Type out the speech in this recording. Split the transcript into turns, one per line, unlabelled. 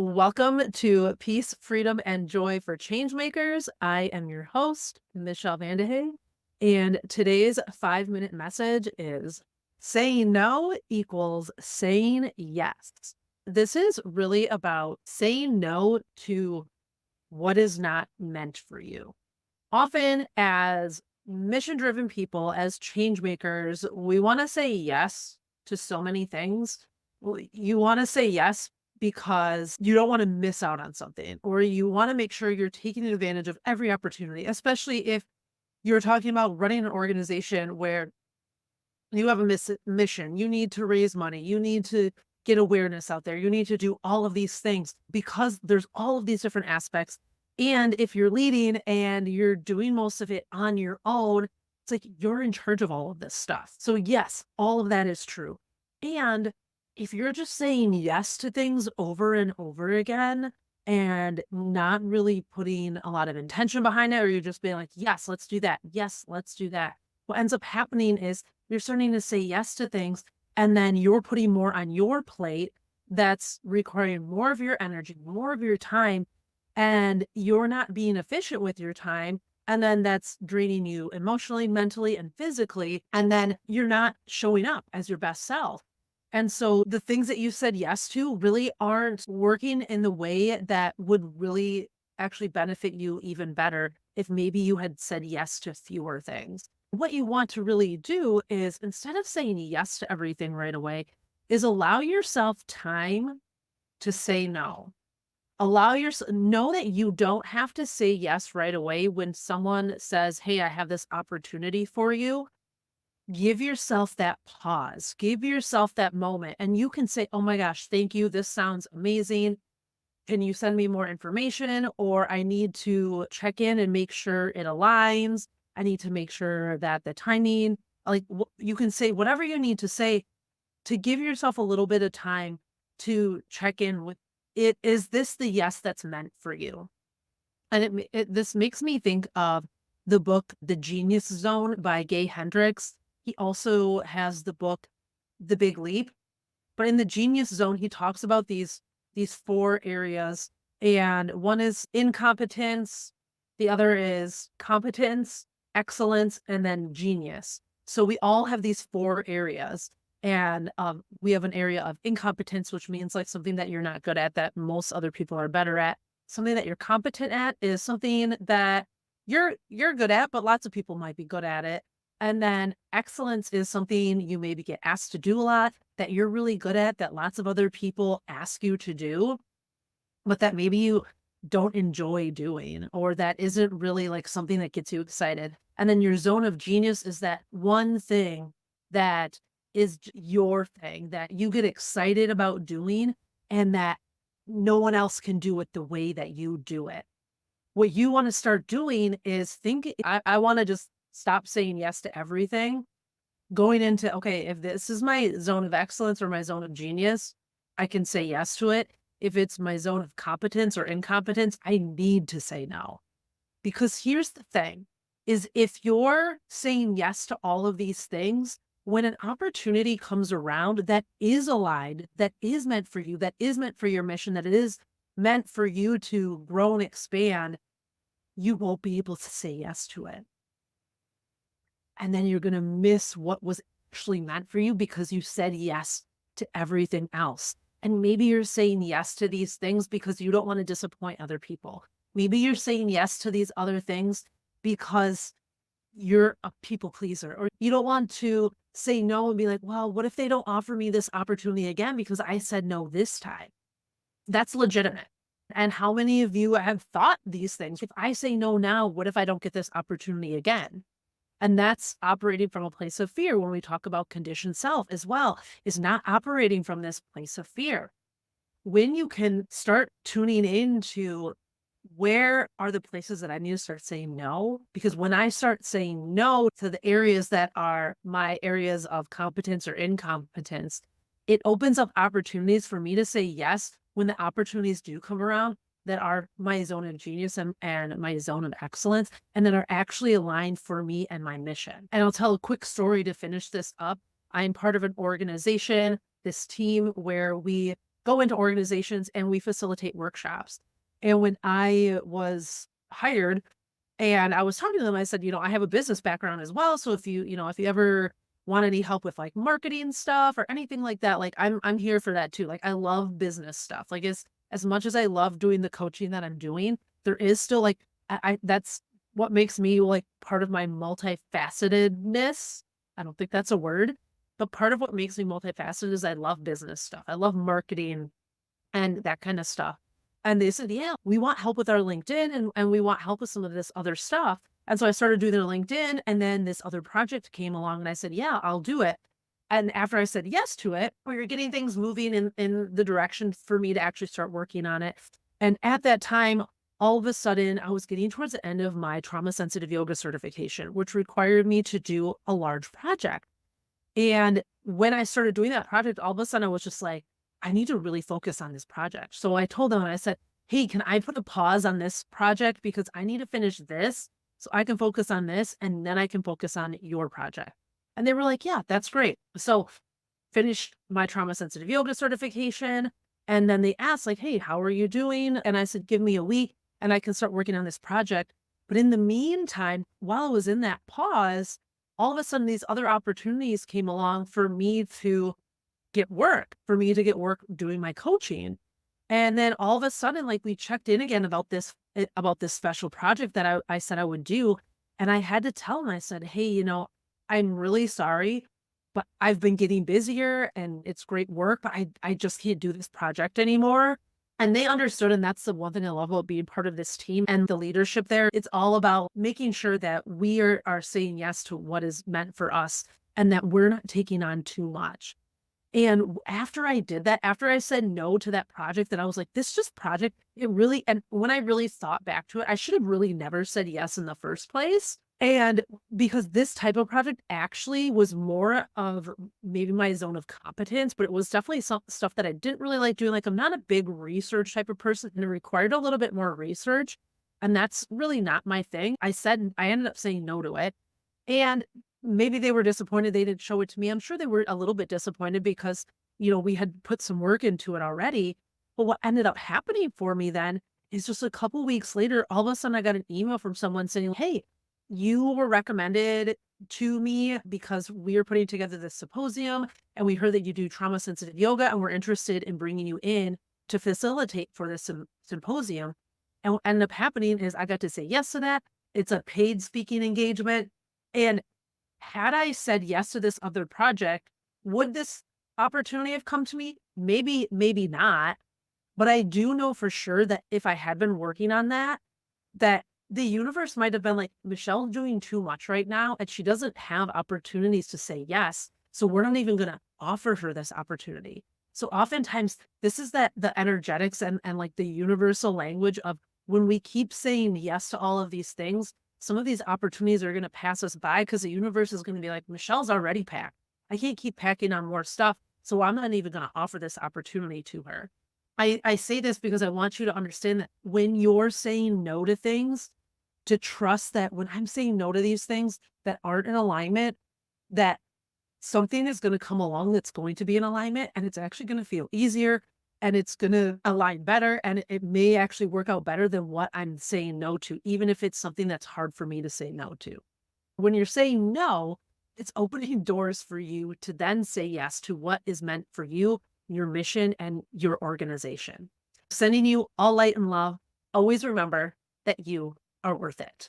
Welcome to Peace, Freedom, and Joy for Changemakers. I am your host, Michelle VandeHei, and today's 5-minute message is saying no equals saying yes. This is really about saying no to what is not meant for you. Often, as mission driven people, as change makers, we want to say yes to so many things. You want to say yes because you don't want to miss out on something, or you want to make sure you're taking advantage of every opportunity, especially if you're talking about running an organization where you have a mission, you need to raise money, you need to get awareness out there, you need to do all of these things because there's all of these different aspects. And if you're leading and you're doing most of it on your own, it's like you're in charge of all of this stuff. So yes, all of that is true. And if you're just saying yes to things over and over again and not really putting a lot of intention behind it, or you're just being like, yes, let's do that. Yes, let's do that. What ends up happening is you're starting to say yes to things, and then you're putting more on your plate that's requiring more of your energy, more of your time, and you're not being efficient with your time. And then that's draining you emotionally, mentally, and physically. And then you're not showing up as your best self. And so the things that you said yes to really aren't working in the way that would really actually benefit you even better if maybe you had said yes to fewer things. What you want to really do is, instead of saying yes to everything right away, is allow yourself time to say no. Allow yourself, know that you don't have to say yes right away when someone says, "Hey, I have this opportunity for you." Give yourself that pause. Give yourself that moment, and you can say, "Oh my gosh, thank you. This sounds amazing. Can you send me more information?" Or, "I need to check in and make sure it aligns. I need to make sure that the timing," like, you can say whatever you need to say to give yourself a little bit of time to check in with it. Is this the yes that's meant for you? And this makes me think of the book The Genius Zone by Gay Hendricks. He also has the book The Big Leap. But in The Genius Zone, he talks about these 4 areas, and one is incompetence, the other is competence, excellence, and then genius. So we all have these 4 areas, and we have an area of incompetence, which means like something that you're not good at that most other people are better at. Something that you're competent at is something that you're good at, but lots of people might be good at it. And then excellence is something you maybe get asked to do a lot, that you're really good at, that lots of other people ask you to do, but that maybe you don't enjoy doing, or that isn't really like something that gets you excited. And then your zone of genius is that one thing that is your thing that you get excited about doing, and that no one else can do it the way that you do it. What you want to start doing is think, I want to just stop saying yes to everything, going into, okay, if this is my zone of excellence or my zone of genius, I can say yes to it. If it's my zone of competence or incompetence, I need to say no. Because here's the thing, is if you're saying yes to all of these things, when an opportunity comes around that is aligned, that is meant for you, that is meant for your mission, that it is meant for you to grow and expand, you won't be able to say yes to it. And then you're going to miss what was actually meant for you because you said yes to everything else. And maybe you're saying yes to these things because you don't want to disappoint other people. Maybe you're saying yes to these other things because you're a people pleaser, or you don't want to say no and be like, well, what if they don't offer me this opportunity again because I said no this time? That's legitimate. And how many of you have thought these things? If I say no now, what if I don't get this opportunity again? And that's operating from a place of fear. When we talk about conditioned self as well, is not operating from this place of fear. When you can start tuning into, where are the places that I need to start saying no? Because when I start saying no to the areas that are my areas of competence or incompetence, it opens up opportunities for me to say yes when the opportunities do come around that are my zone of genius and my zone of excellence, and that are actually aligned for me and my mission. And I'll tell a quick story to finish this up. I'm part of an organization, this team, where we go into organizations and we facilitate workshops. And when I was hired and I was talking to them, I said, I have a business background as well. So if you ever want any help with like marketing stuff or anything like that, like I'm here for that too. Like I love business stuff. Like as much as I love doing the coaching that I'm doing, there is still like that's what makes me like part of my multifacetedness. I don't think that's a word, but part of what makes me multifaceted is I love business stuff. I love marketing and that kind of stuff. And they said, yeah, we want help with our LinkedIn and we want help with some of this other stuff. And so I started doing their LinkedIn and then this other project came along and I said, yeah, I'll do it. And after I said yes to it, we were getting things moving in the direction for me to actually start working on it. And at that time, all of a sudden, I was getting towards the end of my trauma sensitive yoga certification, which required me to do a large project. And when I started doing that project, all of a sudden I was just like, I need to really focus on this project. So I told them, and I said, hey, can I put a pause on this project because I need to finish this so I can focus on this and then I can focus on your project. And they were like, yeah, that's great. So finished my trauma sensitive yoga certification. And then they asked like, hey, how are you doing? And I said, give me a week and I can start working on this project. But in the meantime, while I was in that pause, all of a sudden these other opportunities came along for me to get work doing my coaching. And then all of a sudden, like we checked in again about this special project that I said I would do. And I had to tell them, I said, hey, I'm really sorry, but I've been getting busier and it's great work, but I just can't do this project anymore. And they understood. And that's the one thing I love about being part of this team and the leadership there. It's all about making sure that we are saying yes to what is meant for us and that we're not taking on too much. And after I did that, after I said no to that project, that I was like, this just project, and when I really thought back to it, I should have really never said yes in the first place. And because this type of project actually was more of maybe my zone of competence, but it was definitely some stuff that I didn't really like doing. Like I'm not a big research type of person and it required a little bit more research. And that's really not my thing. I ended up saying no to it. And maybe they were disappointed they didn't show it to me. I'm sure they were a little bit disappointed because, we had put some work into it already. But what ended up happening for me then is just a couple weeks later, all of a sudden I got an email from someone saying, hey, you were recommended to me because we are putting together this symposium and we heard that you do trauma sensitive yoga and we're interested in bringing you in to facilitate for this symposium. And what ended up happening is I got to say yes to that. It's a paid speaking engagement. And had I said yes to this other project, would this opportunity have come to me? Maybe, maybe not. But I do know for sure that if I had been working on that, that the universe might have been like, Michelle's doing too much right now, and she doesn't have opportunities to say yes. So we're not even going to offer her this opportunity. So oftentimes this is that the energetics and like the universal language of when we keep saying yes to all of these things, some of these opportunities are going to pass us by because the universe is going to be like, Michelle's already packed. I can't keep packing on more stuff. So I'm not even going to offer this opportunity to her. I say this because I want you to understand that when you're saying no to things, to trust that when I'm saying no to these things that aren't in alignment, that something is going to come along that's going to be in alignment and it's actually going to feel easier and it's going to align better and it may actually work out better than what I'm saying no to, even if it's something that's hard for me to say no to. When you're saying no, it's opening doors for you to then say yes to what is meant for you, your mission, and your organization. Sending you all light and love. Always remember that you are worth it.